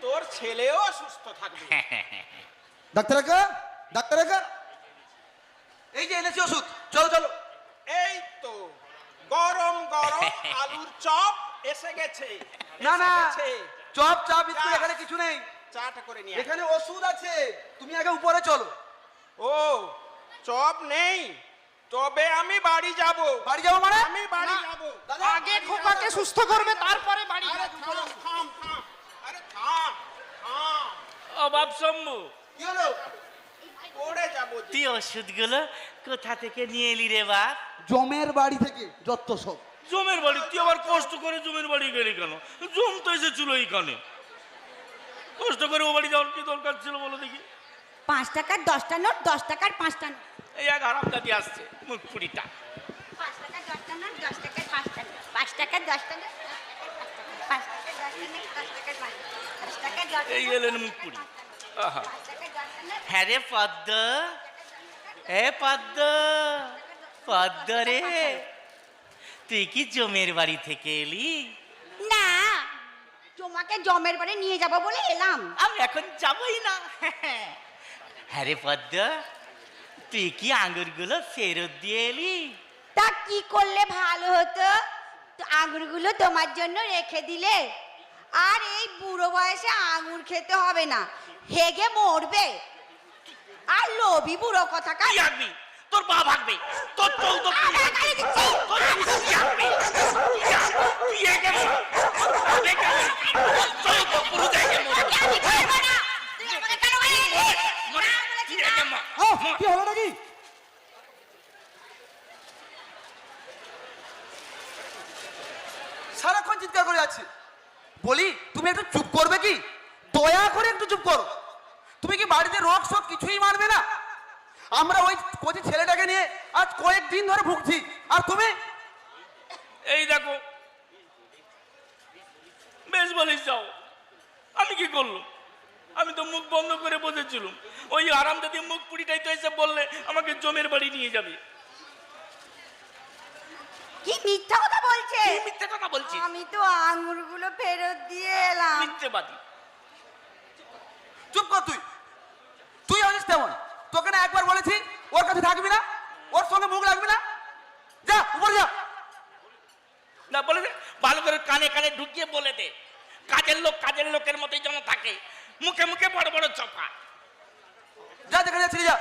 তোর ছেলেও সুস্থ থাকবে। ডাক্তার কাকা, ডাক্তার কাকা, এই যে এনেছি ওষুধ, চলো চলো। এই তো গরম গরম আলুর চপ এসে গেছে। না না, এসে গেছে। চপ চা বিস্কুট যা। এখানে কিছু নেই, চাটা করে নিয়ে আয়। এখানে ওষুধ আছে, তুমি আগে উপরে চলো। ও, চপ নেই, তবে আমি বাড়ি যাব। বাড়ি যাবো মানে? আমি বাড়ি না, যাব। দাদা, আগে খোকাকে সুস্থ করবে, তারপরে বাড়ি আরে যাবে। থাম থাম থাম, আরে থাম থাম, ও বাপ শম্ভু, কি হলো? পড়ে যাব যে। তুই ওষুধগুলো কোথা থেকে নিয়ে এলি রে বাপ? জমের বাড়ি থেকে যত সব। জমের বাড়ি? তুই আবার কষ্ট করে জমের বাড়ি গেলি কেন? জম তো এসেছিল এইখানে, কষ্ট করে ও বাড়ি যাওয়ার কি দরকার ছিল বলো দেখি? 5 টাকার 10টা নোট, 10 টাকার 5টা নোট। এই এক আরামদাদি আসছে, মুখ পুরিটা। 5 টাকার 10টা নোট, 10 টাকার 5টা নোট। 5 টাকার 10টা নোট, 5 টাকার 10টা নোট, 10 টাকার 10 টাকার 10টা এই এলেন মুখ পুরি। আহা, 5 টাকার 10টা নোট। হ্যাঁ রে পদ্ম, এ পদ্ম, পদ্ম রে, তুই কি জমের বাড়ি থেকে এলি? না, তোমাকে জমের বাড়ি নিয়ে যাব বলে এলাম। আমি এখন যাবই না। হ্যাঁ রে পদ্ম, তুই কি আঙ্গুরগুলো ফেরত দিয়ে এলি? তা কি করলে ভালো হতো? তো আঙুরগুলো তোমার জন্য রেখে দিলে, আর এই বুড়ো বয়সে আঙুর খেতে হবে না, হেগে মরবে। আর লোভী বুড়ো কথা কা। তুই আসবি, তোর বাপ ভাগবে, তোর চৌদ্দ কি হলো নাকি? সারাক্ষণ চিৎকার করে যাচ্ছে, বলি তুমি একটু চুপ করবে কি? দয়া করে একটু চুপ করো। তুমি কি বাড়িতে রোগ শোক কিছুই মানবে না? আমরা ওই কোচি ছেলেটাকে নিয়ে আজ কয়েকদিন ধরে ভুগছি, আর তুমি? এই দেখো, বেশ বলিস যাও। আমি কি করলাম? আমি তো মুখ বন্ধ করে বসেছিলাম, ওই আরামদাদি মুখ পুরিটাই তো এসে বললে আমাকে জমের বাড়ি নিয়ে যাবে। কি মিথ্যা কথা বলছে? কি মিথ্যে কথা বলছিস? আমি তো আঙুরগুলো ফেরত দিয়ে এলাম। মিথ্যেবাদী। চুপ কর তুই, তুই আছিস তেমন। তোকে না একবার বলেছি ওর কাছে থাকবি না, ওর সঙ্গে মুখ লাগবি না। যা উপরে যা। না বলে দে, ভালো করে কানে কানে ঢুকিয়ে বলে দে, কাজের লোক কাজের লোকের মতোই যেন থাকে, মুখে মুখে বড় বড় চপা। যা যেখানে যাচ্ছিলি যা।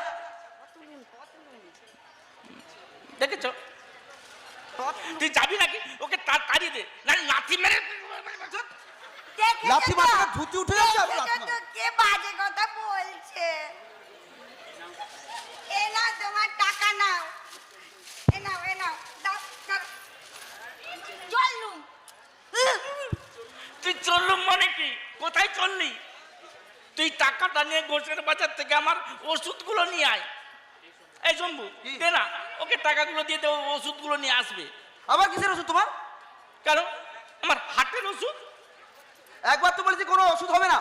দেখেছ? তুই যাবি নাকি? ওকে তাড়িয়ে দে, না লাথি মেরে। দেখেছো লাথি তো? মারতে ধুতি উঠে যাচ্ছে আর দেখেছো লাথি তো কে বাজে কথা বলছে? এ নাও তোমার টাকা নাও, এ নাও দাও দাও। চললুম। তুই চললুম মানে কি? কোথায় চললি? তুই টাকাটা নিয়ে গোছের বাজার থেকে আমার ওষুধগুলো নিয়ে আয়। এই শম্ভু, দে না, ওকে টাকাগুলো দিয়ে দে, ও ওষুধগুলো নিয়ে আসবে। আবার কিসের ওষুধ তোমার? কেন? আমার হার্টের ওষুধ। একবার তো বলেছি কোনো ওষুধ হবে না,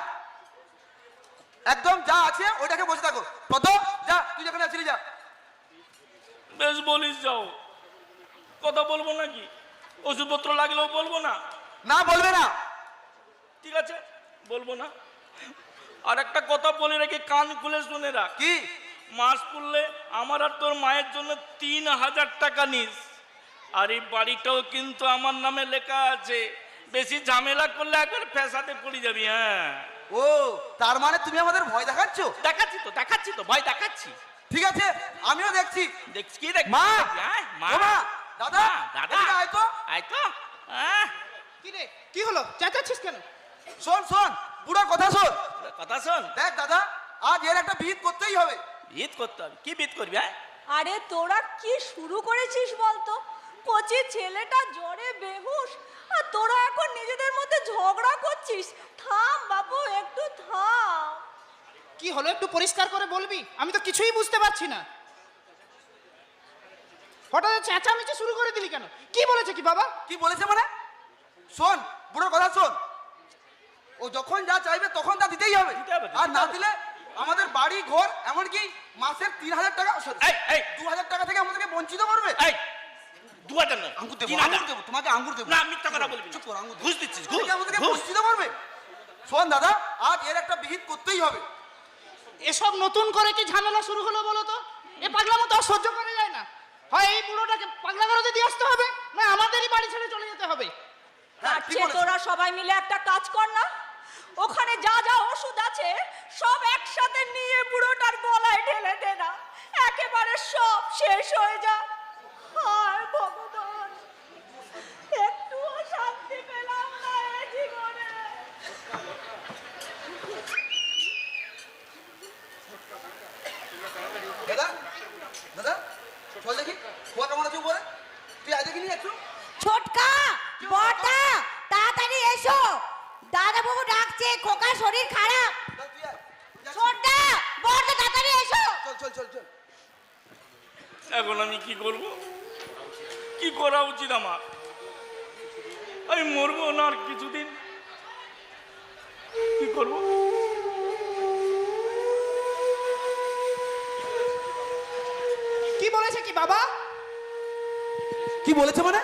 একদম যা আছে ওইটাকে বসে থাকো। কত? যা, তুই যেখানে আছিলি যা। বেশ বলিস যাও, কথা বলবো নাকি? ওষুধপত্র লাগলেও বলবো না? না বলবে না। ঠিক আছে, বলবো না। আর একটা কথা বলে রেখে কান খুলে শুনে রাখ, কি? মাস পড়লে আমার আর তোর মায়ের জন্য 3,000 টাকা নিস। আর এই বাড়িটাও কিন্তু আমার নামে লেখা আছে, বেশি ঝামেলা করলে একবার ফ্যাসাদে পড়ে যাবি। হ্যাঁ, ও তার মানে তুমি আমাদের ভয় দেখাচ্ছ? দেখাচ্ছি তো ভয় দেখাচ্ছি। ঠিক আছে, আমিও দেখছি। দেখছি কি দেখ মা! মা, ও মা, দাদা, দাদা এদিকে আয় তো। আয় তো। হ্যাঁ, কি রে, কি হলো, চেঁচাচ্ছিস কেন? শোন শোন, বুড়ো কথা শোন। কথা শোন। দেখ দাদা, আজ এর একটা বিহিত করতেই হবে। ঈদ করতে হবে? কি বিদ করবি? হ্যাঁ, আরে তোরা কি শুরু করেছিস বলতো? কচি ছেলেটা জ্বরে বেহুশ আর তোরা এখন নিজেদের মধ্যে ঝগড়া করছিস। থাম বাবু, একটু থাম। কি হলো একটু পরিষ্কার করে বলবি? আমি তো কিছুই বুঝতে পারছি না। হঠাৎ চেঁচামেচি শুরু করে দিলি কেন? কি বলেছে কি বাবা? কি বলেছে মানে? শোন বুড়োর কথা শোন। ও যখন যা চাইবে তখন তা দিতেই হবে। দিতে হবে, আর দিতে না হবে। দিলে আমাদের বাড়ি ঘর এমনকি মাসের 3,000 টাকা, এই 2,000 টাকা থেকে আমাদেরকে বঞ্চিত করবে। এই 2,000 না, আঙ্গুর দেবো, 3,000 আঙ্গুর দেবো, তোমাকে আঙ্গুর দেবো। না, মিথ্যা কথা বলবি না। চুপ কর, আঙ্গুর দেবো। ঘুষ দিচ্ছিস, ঘুষ, আমাদেরকে আমাদেরকে ঘুষ। বঞ্চিত করবে। শোন দাদা, আজ এর একটা বিহিত করতেই হবে। এসব নতুন করে কি ঝামেলা শুরু হলো বলো তো? এ পাগলামো তো আর সহ্য করা যায় না। হয় এই বুড়োটাকে পাগলা গারদে দিয়ে আসতে হবে, না আমাদেরই বাড়ি ছেড়ে চলে যেতে হবে। হ্যাঁ, তার ঠিক চেয়ে বলেছো। তোরা সবাই মিলে একটা কাজ কর না, ওখানে যা যা ওষুধ আছে সব একসাথে নিয়ে বুড়োটার গলায় ঢেলে দে না, একেবারে সব শেষ হয়ে যা। হায় ভগবান, একটুও শান্তি পেলাম না এ জীবনে। দাদা, দাদা, চল দেখি কুয়া কেমন আছে উপরে। তুই আয় দেখিনি একটু। ছোটকা, বড়টা, তাড়াতাড়ি এসো। দাদা বাবু ডাকছে, খোকার শরীর খারাপ। চল তুই আয়। ছোটটা, বড়টা, তাড়াতাড়ি এসো। চল চল চল চল। এখন আমি কি করব? কি করা উচিত আমার? আমি মরবো না আর কিছুদিন? কি করব? কি বলেছে কি বাবা? কি বলেছে মানে?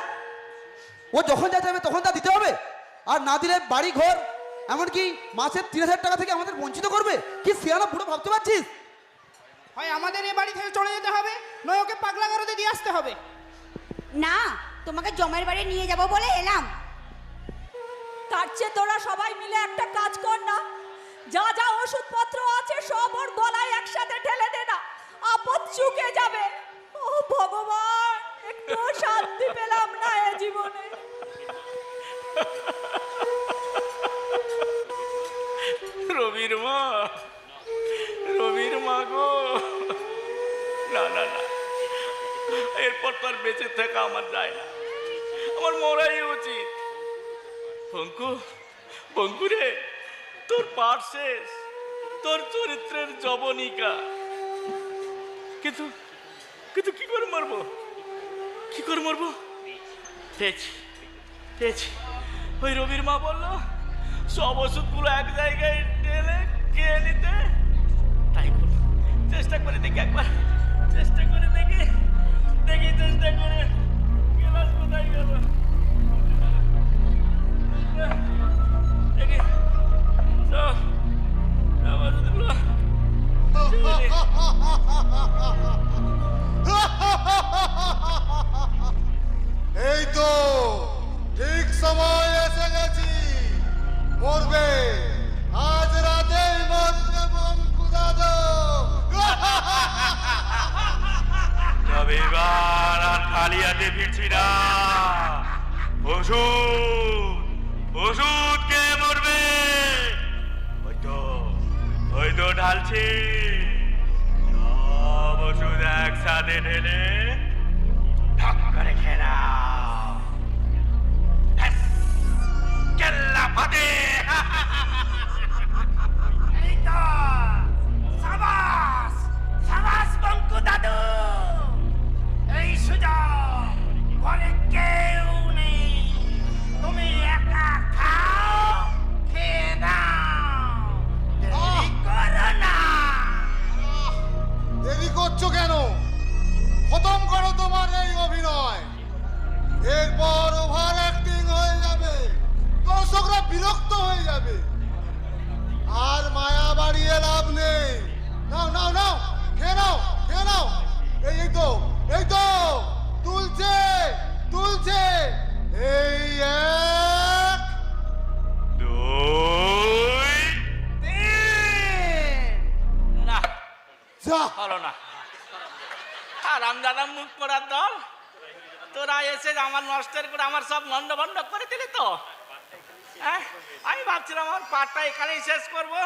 ও যখন যা চাইবে তখন তা দিতে হবে, আর না দিলে বাড়ি ঘর এমনকি মাসের 3,000 টাকা থেকে আমাদের বঞ্চিত করবে। কি সিয়ানা বুড়ো ভাবতে পারছিস? হয় আমাদের এ বাড়ি থেকে চলে যেতে হবে, নয় ওকে পাগলা গারদে দিয়ে আসতে হবে। না, তোমাকে জমের বাড়ি নিয়ে যাব বলে এলাম। তার চেয়ে তোরা সবাই মিলে একটা কাজ কর না, যা যা ওষুধপত্র আছে সব ওর গলায় একসাথে ঢেলে দে না, আপদ চুকে যাবে। ও ভগবান, একটু শান্তি পেলাম না এ জীবনে। রবির মা, রবির মা গো, না না না, এরপর তো আর বেঁচে থাকা আমার যায় না, আমার মরাই উচিত। বঙ্কু, বঙ্কু রে, তোর পাঠ শেষ, তোর চরিত্রের জবনিকা, কিন্তু কিন্তু কি করে মারবো, কি করে মারবো? পেয়েছি পেয়েছি, ওই রবির মা বললো সব ওষুধগুলো এক জায়গায় ঢেলে খেয়ে নিতে। তাই করো, চেষ্টা করে দেখি একবার, চেষ্টা করে দেখি, দেখি চেষ্টা করে। গেলাস কোথায় গেল? দেখি সব ওষুধগুলো এই তো ঠিক সময় এসে গেছি। মরবে, আজ রাতেই মরবে বঙ্কু দাদু। তবে এবার আর খালি হাতে ফিরছি না। ওষুধ, ওষুধ কে মরবে? হয়তো ঢালছি, সব ওষুধ একসাথে ঢেলে ঢক করে খেলা। কেল্লা ফাটে। এই তো, সাবাস, সাবাস বঙ্কু দাদু। এই সুযোগ ঘরে কেউ নেই, তুমি একা খাও, খেয়ে নাও, দেরি করো না। দেরি করছো কেন? খতম করো তোমার এই অভিনয়। এরপর ওভার অ্যাক্টিং হয়ে যাবে, দর্শকরা বিরক্ত হয়ে যাবে। আর মায়া বাড়িয়ে লাভ নেই। নাও নাও নাও, খেয়ে নাও খেয়ে নাও। এই তো এই তো তুলছে তুলছে। এই এক দুই না যা। হলো না। আরাম দাদা মুখ পড়ার দল, তোরা এসে আমার নষ্টের করে আমার সব লন্ড বন্ড করে দিলি তো। হ্যাঁ, আমি ভাবছিলাম আমার পাঠটা এখানেই শেষ করবো,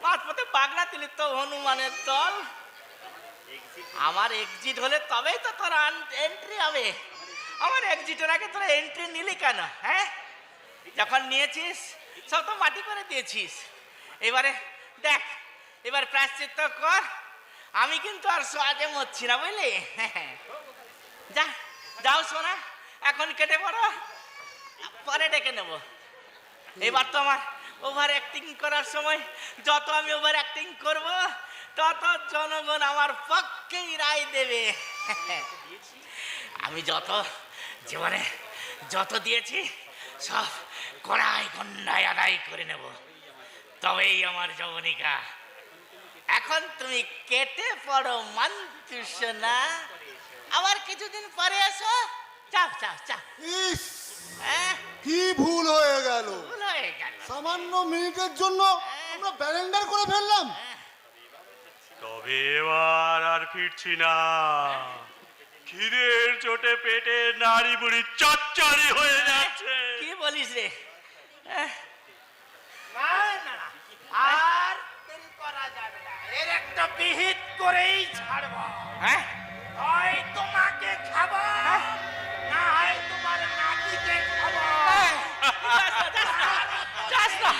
মাঝপথে বাগড়া দিলি তো হনুমানের দল। আমার এক্সিট হলে তবেই তো তোরা এন্ট্রি হবে। আমার এক্সিটের আগে তোরা এন্ট্রি নিলি কেন? হ্যাঁ, যখন নিয়েছিস সব তো মাটি করে দিয়েছিস। এবারে দেখ, এবার প্রায়শ্চিত্ত কর। আমি কিন্তু আর সহজে মরছি না, বুঝলি? যা যাও সোনা, এখন কেটে পড়ো, পরে ডেকে নেব। এবার তো আমার ওভার অ্যাক্টিং করার সময়, যত আমি ওভার অ্যাক্টিং করব তত জনগণ আমার পক্ষেই রায় দেবে। আমি যত জীবনে যত দিয়েছি সব কড়াই গন্ডায় আদায় করে নেব, তবেই আমার যবনিকা। এখন তুমি কেটে পড়ো মানতুস না, আবার কিছুদিন পরে এসো। চাও চাও চাও। ইস, হ্যাঁ, কি ভুল হয়ে গেল। ভুল হয়ে গেল। সামান্য মিনিটের জন্য আমরা ব্যালেন্ডার করে ফেললাম। তবে এবার আর ফিরছি না। খিদের চোটে পেটে নাড়ি বুড়ি চচ্চড়ি হয়ে যাচ্ছে। কি বলিস রে? না না না, আর দেরি করা যাবে না, এর একটা বিহিত করেই ছাড়বো। হ্যাঁ, হয় তোমাকে খাবো, না হয় তোমার নাতিকে খাবো। যাস না,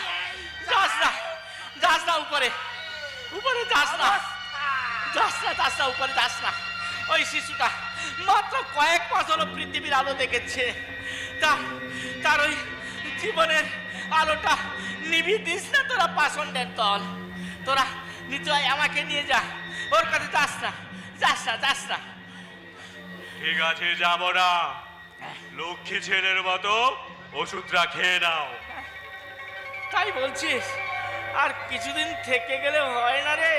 যাস না, যাস না উপরে, উপরে যাস না, যাস না, যাস না, উপরে যাস না। ওই শিশুটা মাত্র কয়েক মাস হলো পৃথিবীর আলো দেখেছে, তার ওই জীবনের আলোটা নিভিয়ে দিস না তোরা পাষণ্ডের দল। তোরা নিশ্চয় আমাকে নিয়ে যা, ওর কাছে যাস না, যাস না, যাস না। ঠিক আছে, যাবো না। লক্ষ্মী ছেলের মতো ওষুধটা খেয়ে নাও। তাই বলছিস? আর কিছুদিন থেকে গেলে হয় না রে?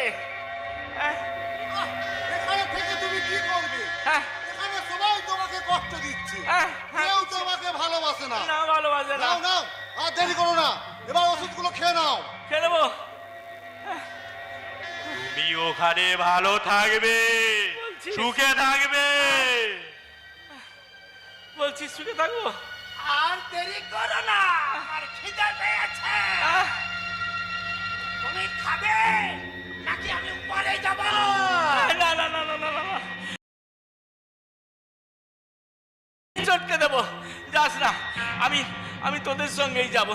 এখানে থেকে তুমি কি করবে? হ্যাঁ, এখানে সবাই তোমাকে কষ্ট দিচ্ছে, হ্যাঁ, কেউ তোমাকে ভালোবাসে না। না ভালোবাসে না। নাও নাও, আর দেরি করো না, এবার ওষুধগুলো খেয়ে নাও। খেয়ে নেবো। তুমি ওখানে ভালো থাকবে, বলছিস? সুখে থাকবে। বলছিস সুখে থাকবো? আর দেরি করো না, আমার খিদে পেয়েছে। আহ, তুমি খাবে নাকি আমি উপরে যাব? না না না না না না না। চটকে দেবো, যাস না। আমি তোদের সঙ্গেই যাব,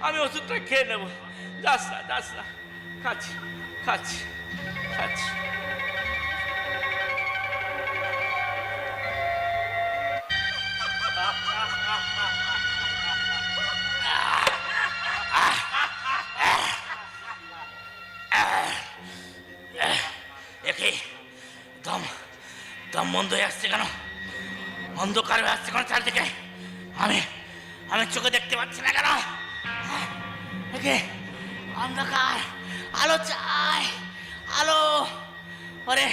আমি ওষুধটা খেয়ে নেবো। যাস না, যাস না। খাচ্ছি খাচ্ছি খাচ্ছি। একে দম দম বন্ধ হয়ে আসছে কেন? অন্ধকার হয়ে আসছে কেন চারদিকে? আমি চোখে দেখতে পাচ্ছি না কেন? একে অন্ধকার, আলো চাই, আলো। ওরে,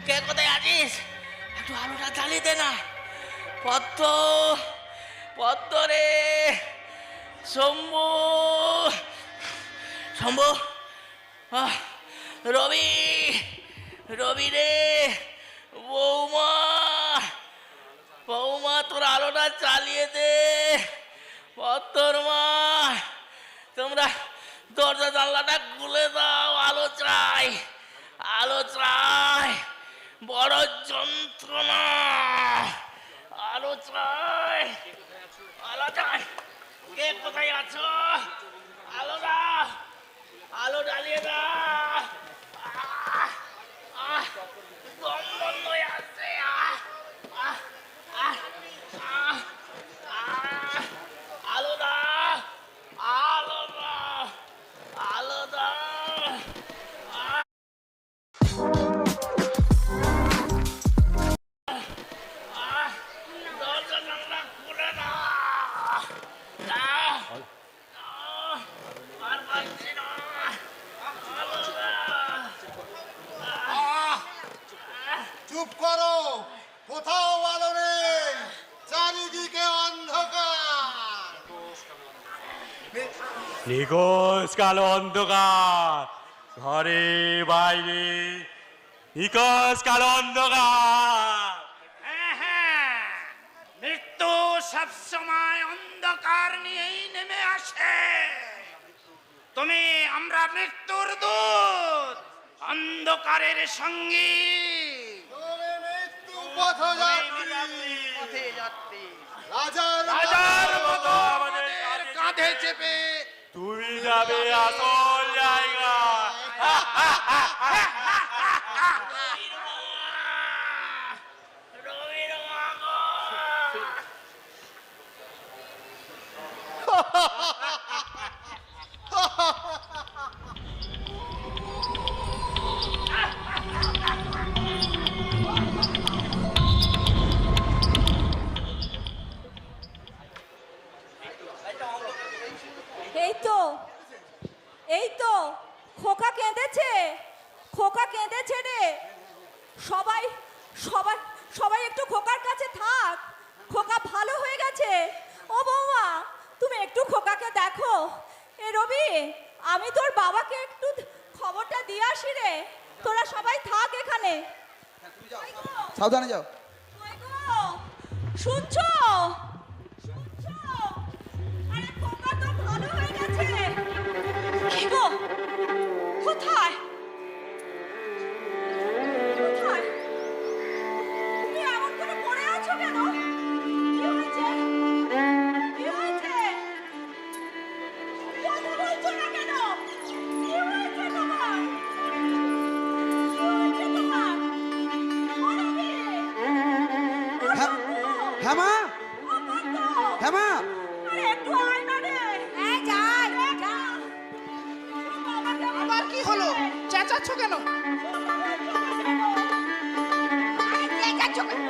কে কোথায় আছিস? একটু আলোটা জ্বালিয়ে দে না। পদ্ম, পদ্ম রে, শম্ভু, শম্ভু, রবি, রবি রে, বৌমা, বৌমা তোর আলোটা চালিয়ে দে। পদ্মর মা, তোমরা দরজা জানলাটা খুলে দাও, আলো চাই, আলো চাই, বড় যন্ত্রণা, আলো চাই, আলো চাই। কে কোথায় আছো? আলো দাও, আলো জ্বালিয়ে দাও। দম বন্ধ হয়ে আসছে। আলো দাও, আলো দাও, আলো দাও। দরজা জানলা খুলে দাও। দাও, দাও, আর পাচ্ছি না। আলো দাও। চুপ করো, কোথাও আলো নেই, চারিদিকে অন্ধকার। নিকোষ কালো অন্ধকার, ঘরে বাইরে নিকোষ কালো অন্ধকার। হ্যাঁ, মৃত্যু সবসময় অন্ধকার নিয়েই নেমে আসে। আমরা মৃত্যুর দূত, অন্ধকারের সঙ্গী। তুমি মৃত্যু পথযাত্রী, রাজার রাজার মতো আমাদের কাঁধে চেপে তুমি যাবে আসল জায়গা। এই তো খোকা কেঁদেছে, খোকা কেঁদেছে রে। সবাই সবাই সবাই একটু খোকার কাছে থাক, খোকা ভালো হয়ে গেছে। ও বৌমা, তুমি একটু খোকাকে দেখো। এ রবি, আমি তোর বাবাকে একটু খবরটা দিয়ে আসি রে। তোরা সবাই থাক এখানে। সাবধানে যাও। কই গো? শুনছো? শুনছো? আরে খোকা তো ভালো হয়ে গেছে। কি গো? কোথায়? কোথায়? তুমি এমন করে পড়ে আছো কেন? কি হয়েছে? কি হয়েছে? কথা বলছো না কেন? কি হয়েছে তোমার? কি হয়েছে তোমার? বলবি? হ্যাঁ মা, হ্যাঁ মা। আরে একটু আয় না রে। হ্যাঁ যাই যা। বাবাকে আবার কি হলো? চেঁচাচ্ছ কেন? আরে চেঁচাচ্ছ কেন?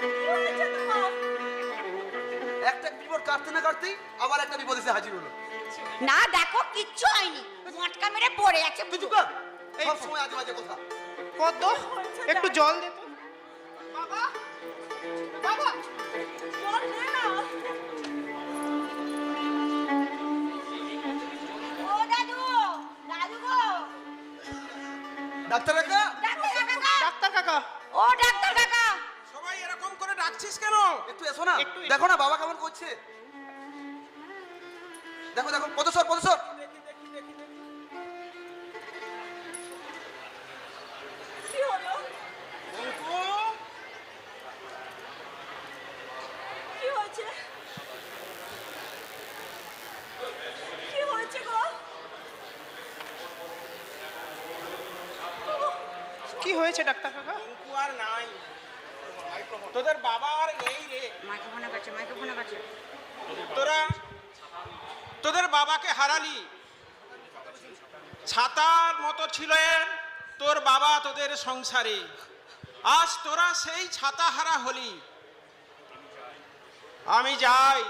কি হয়েছে তোমার? একটা বিপদ কাটতে না কাটতেই আবার একটা বিপদ এসে হাজির হলো। না দেখো, কিচ্ছু হয়নি, মটকা মেরে পড়ে আছে। তুই চুপ কর, সব সময় আজে বাজে কথা। পদ্ম, একটু জল দে তো। বাবা, বাবা, জল দে না। ও দাদু, দাদু গো, ডাক্তার কাকা, ডাক্তার কাকা, ডাক্তার কাকা। ও ডাক্তার কাকা। সবাই এরকম করে ডাকছিস কেন? একটু এসো না। দেখো না বাবা কেমন করছে। দেখো দেখো, পদসর পদসর। কি হলো? কি হয়েছে? কি হয়েছে গো? কি হয়েছে ডাক্তার কাকা? অঙ্কু আর নাই, তোদের বাবা আর নেই রে। মাইক্রোফোনে কাছে, মাইক্রোফোনে কাছে। তোদের বাবাকে হারালি। ছাতার মতো ছিলেন তোর বাবা তোদের সংসারে, আজ তোরা সেই ছাতা হারা হলি। আমি যাই,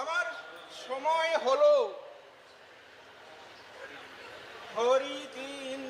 আমার সময় হলো। হরিদিন